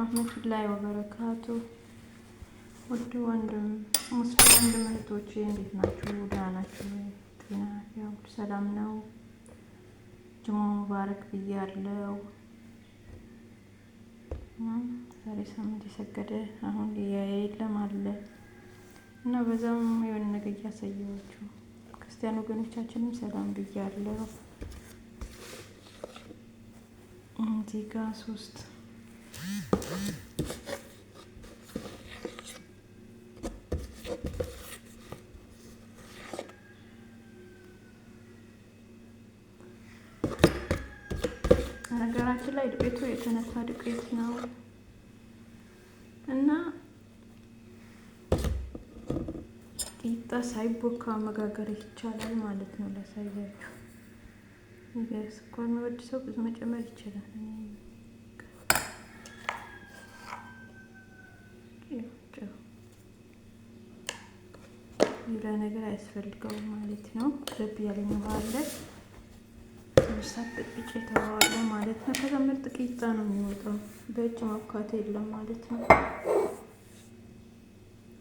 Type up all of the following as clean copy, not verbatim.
ወራህመቱላሂ ወበረካቱ። ውድ ወንድም ሙስሊም ወንድም እህቶቼ እንዴት ናችሁ? ደህና ናችሁ? ጤና ያው ሰላም ነው? ጁሙአ ሙባረክ ብያለሁ። ዛሬ ሳምንት የሰገደ አሁን የለም አለ እና በዛም የሆነ ነገር እያሳየኋችሁ ክርስቲያን ወገኖቻችንም ሰላም ብያለሁ። እዚህ ጋር 3 ነገራችን ላይ ዱቄቱ የተነፋ ዱቄት ነው እና ቂጣ ሳይቦካ መጋገር ይቻላል ማለት ነው። ላሳያችሁ። ስኳር የሚወድ ሰው ብዙ መጨመር ይችላል። ሌላ ነገር አያስፈልገውም ማለት ነው። ለብ ያለኝ ውሃ አለ ምሳት ጥቂት ተዋዋለ ማለት ነው። ከዛ ምርጥ ቂጣ ነው የሚወጣው። በእጅ ማብካት የለም ማለት ነው።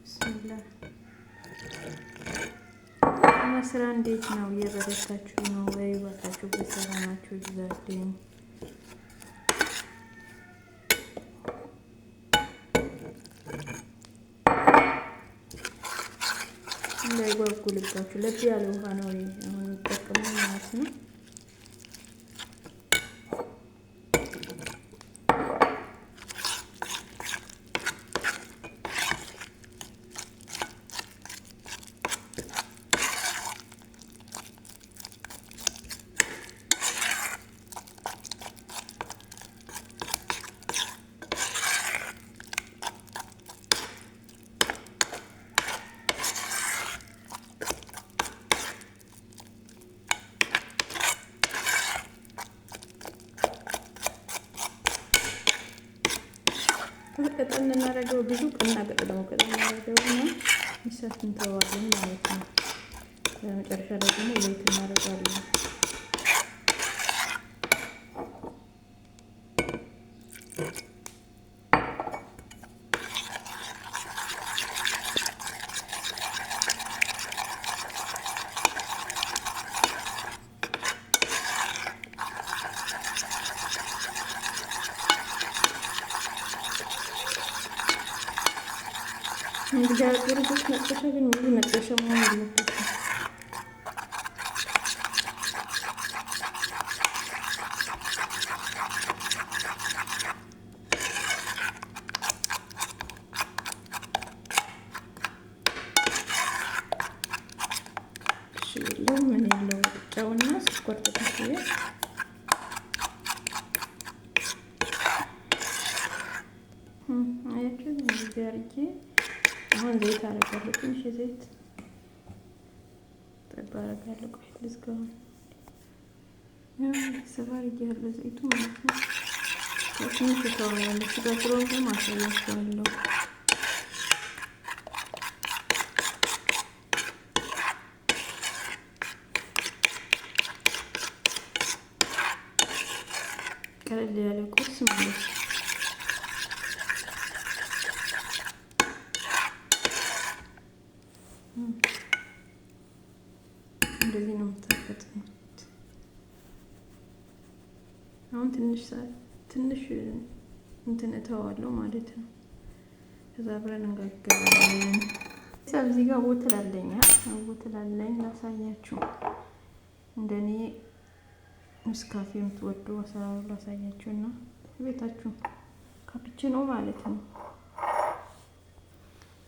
ብስሚላህ እና ስራ እንዴት ነው? እየበረታችሁ ነው ወይ? ባታችሁ በሰላማችሁ ይዛልኝ። እንዳይጓጉልባችሁ ለብ ያለ ውሃ ነው አሁን የምጠቀመው ማለት ነው። ቀጠን እናደርገው ብዙ ቀና ቀጠን እናደርገውና ሚሳት እንተዋለን ማለት ነው። በመጨረሻ ላይ ደግሞ ዘይት እናደርጋለን። እንግዲህ አገሩት መጥተሻ ግን ምን መጥተሻ መሆን የለበትም። ምን ያለው ጨውና ስኳር ተከፍዬ አያችሁ እንደዚህ አድርጌ አሁን ዘይት አደርጋለሁ። ትንሽ ዘይት ጠብ አደርጋለሁ። ቆይ ልዝጋው። ሰፋር ይያለ ዘይቱ ማለት ነው። ትንሽ ተዋዋለሁ። ሲጋግረው ደግሞ አሳያችኋለሁ። ቀለል ያለ ቁርስ ማለት ነው። እንደዚህ ነው የምታፈጥኑት። አሁን ትንሽ እንትን እተዋለሁ ማለት ነው። ከዛ አብረን እንጋገራለን። እዚህ ጋር ቦትል አለኝ ላሳያችሁ። እንደኔ ምስካፌ የምትወዱ አሰራሩ ላሳያችሁና ቤታችሁ ካፕቺኖ ማለት ነው።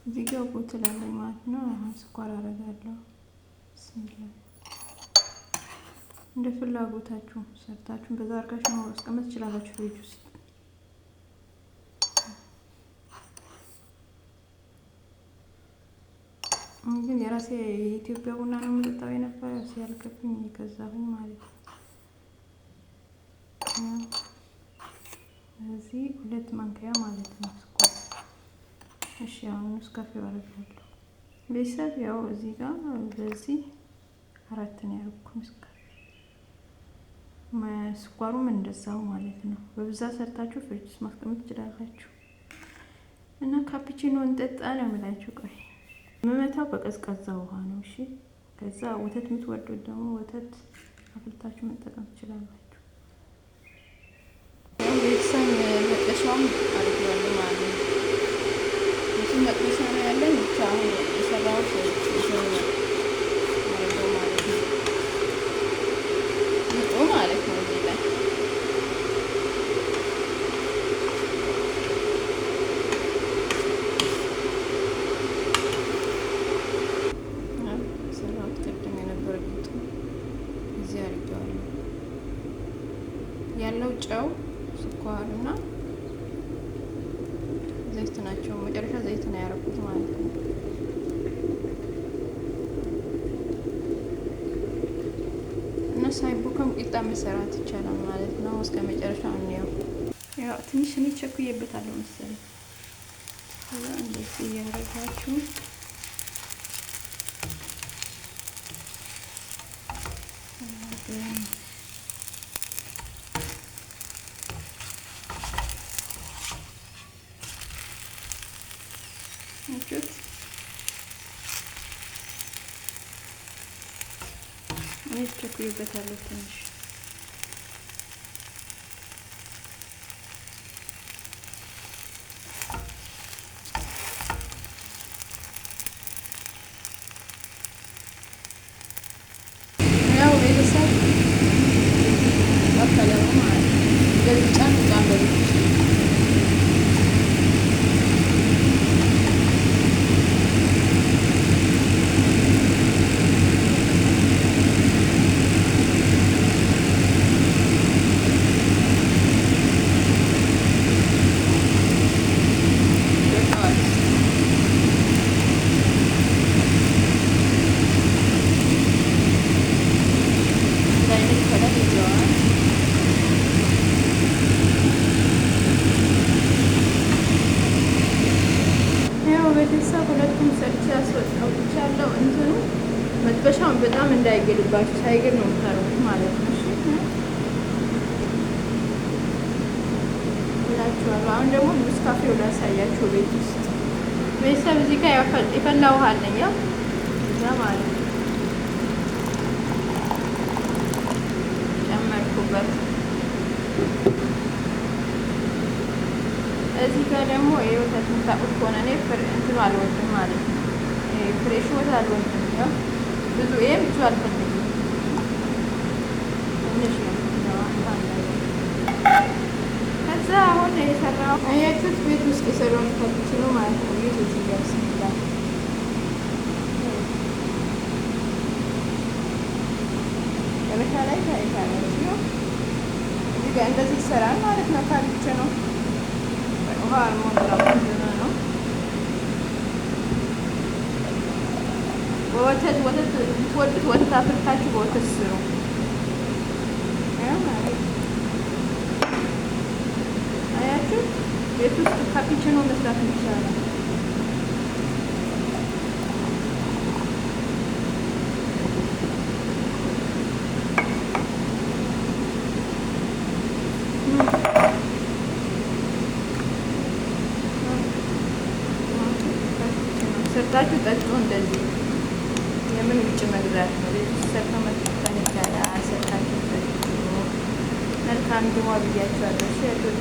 እዚህ ጋር ቦትል አለኝ ማለት ነው። አሁን ስኳር አደርጋለሁ። ብስሚላህ እንደ ፍላጎታችሁ ሰርታችሁ በዛ አድርጋችሁ ማስቀመጥ ትችላላችሁ ፍሪጅ ውስጥ። ግን የራሴ የኢትዮጵያ ቡና ነው የምጠጣው የነበረው ሲያልቅብኝ የገዛሁኝ ማለት ነው። እዚህ 2 ማንኪያ ማለት ነው ስኳር። እሺ አሁን እስካፌው አደርጋለሁ። ቤተሰብ ያው እዚህ ጋር በዚህ 4 ነው ያደረኩት ስኳሩም እንደዛው ማለት ነው። በብዛት ሰርታችሁ ፍሪጅ ውስጥ ማስቀመጥ ትችላላችሁ። እና ካፕቺኖ እንጠጣ ነው የምላችሁ። ቆይ የምመታው በቀዝቃዛ ውሃ ነው። እሺ ከዛ ወተት የምትወዱት ደግሞ ወተት አፍልታችሁ መጠቀም ትችላላችሁ። ቤተሰብ መጥበሻውም አድርጌዋለሁ ማለት ነው። እሱም መጥበሻ ነው ያለን ብቻ አሁን የሰራሁት ማለት ነው ንጡ ማለት ነው። እዚህ ላይ ሰራሁት ቅድም የነበረ ጌጡ እዚህ አድርጌዋለሁ። ያለው ጨው፣ ስኳር እና ዘይት ናቸው። መጨረሻ ዘይት ነው ያደረኩት ማለት ነው። እና ሳይቦካም ቂጣ መሰራት ይቻላል ማለት ነው። እስከ መጨረሻ እንየው። ያው ትንሽ እኔ ቸኩዬበታለሁ መሰለኝ። ከዛ እንደዚህ እያደረጋችሁ እንቹት እኔ ቸኩዬበታለሁ ትንሽ። ያው ቤተሰብ ወከለው ማለት ነው። እንደዚህ ጫን ጫን በሉት። ቤተሰብ ሁለቱም ሰርቼ አስወጣውቻለሁ። እንትኑ መጥበሻውን በጣም እንዳይገልባችሁ ሳይግል ነው የምታረጉት ማለት ነው። እሺ እላችኋለሁ። አሁን ደግሞ ኔስካፌው ላሳያችሁ ቤት ውስጥ ቤተሰብ። እዚህ ጋር የፈላ ውሃ አለኝ ያው እዛ ማለት ነው ጨመርኩበት። እዚህ ጋር ደግሞ የወተት የምታውቁት ከሆነ እኔ እንትኑ አልወድም ማለት ነው። ፍሬሽ ወተት አልወድም። ያው ብዙ ይሄም ብዙ አልፈልግም፣ ትንሽ ነው። ከዛ አሁን የሰራው አያችሁት ቤት ውስጥ የሰራውን ካፕቺኖ ማለት ነው። ቤት እዚህ ጋር ስንላል መጨረሻ ላይ ታይታላችሁ። እዚህ ጋር እንደዚህ ይሰራል ማለት ነው። ካፕቺኖ ውሃ አልሞላም ነው። በወተት የምትወዱት ወተት አፍልታችሁ በወተት ስሩ። አያችሁ ቤት ውስጥ ካፕቺኖ መስራት ይቻላል። ሰርታችሁ ጠጡ። እንደዚህ የምን ውጭ መግዛት ነው? ቤት ውስጥ ሰርተው መጠቀም ይቻላል። ሰርታችሁ ጠጡ። መልካም ጅማ ብያችኋለሁ። ሸቶች